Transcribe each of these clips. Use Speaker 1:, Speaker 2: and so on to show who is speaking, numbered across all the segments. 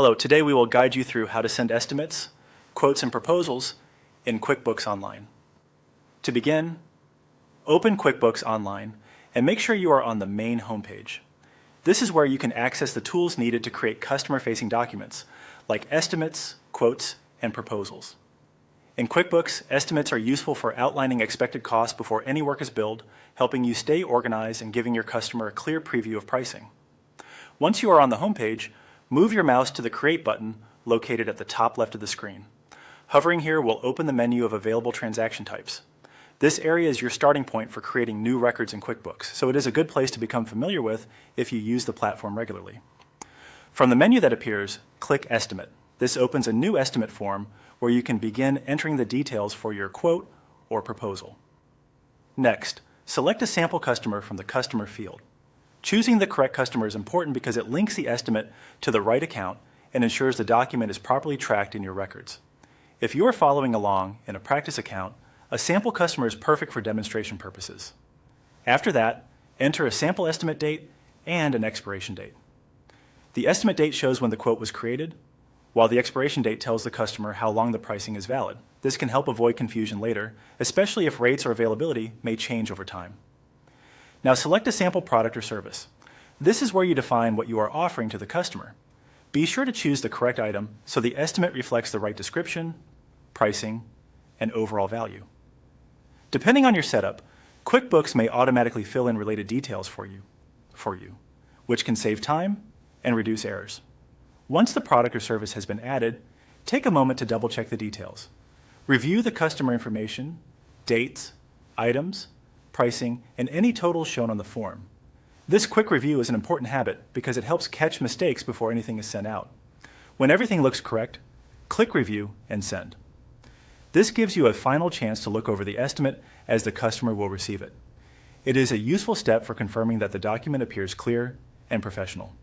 Speaker 1: Hello, today we will guide you through how to send estimates, quotes, and proposals in QuickBooks Online. To begin, open QuickBooks Online and make sure you are on the main homepage. This is where you can access the tools needed to create customer-facing documents like estimates, quotes, and proposals. In QuickBooks, estimates are useful for outlining expected costs before any work is billed, helping you stay organized and giving your customer a clear preview of pricing. Once you are on the homepage, move your mouse to the Create button located at the top left of the screen. Hovering here will open the menu of available transaction types. This area is your starting point for creating new records in QuickBooks, so it is a good place to become familiar with if you use the platform regularly. From the menu that appears, click Estimate. This opens a new estimate form where you can begin entering the details for your quote or proposal. Next, select a sample customer from the Customer field. Choosing the correct customer is important because it links the estimate to the right account and ensures the document is properly tracked in your records. If you are following along in a practice account, a sample customer is perfect for demonstration purposes. After that, enter a sample estimate date and an expiration date. The estimate date shows when the quote was created, while the expiration date tells the customer how long the pricing is valid. This can help avoid confusion later, especially if rates or availability may change over time. Now select a sample product or service. This is where you define what you are offering to the customer. Be sure to choose the correct item so the estimate reflects the right description, pricing, and overall value. Depending on your setup, QuickBooks may automatically fill in related details for you, which can save time and reduce errors. Once the product or service has been added, take a moment to double-check the details. Review the customer information, dates, items, pricing, and any totals shown on the form. This quick review is an important habit because it helps catch mistakes before anything is sent out. When everything looks correct, click Review and Send. This gives you a final chance to look over the estimate as the customer will receive it. It is a useful step for confirming that the document appears clear and professional.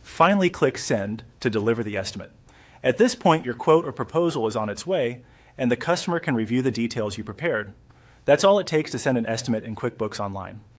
Speaker 1: Finally, click Send to deliver the estimate. At this point, your quote or proposal is on its way, and the customer can review the details you prepared. That's all it takes to send an estimate in QuickBooks Online.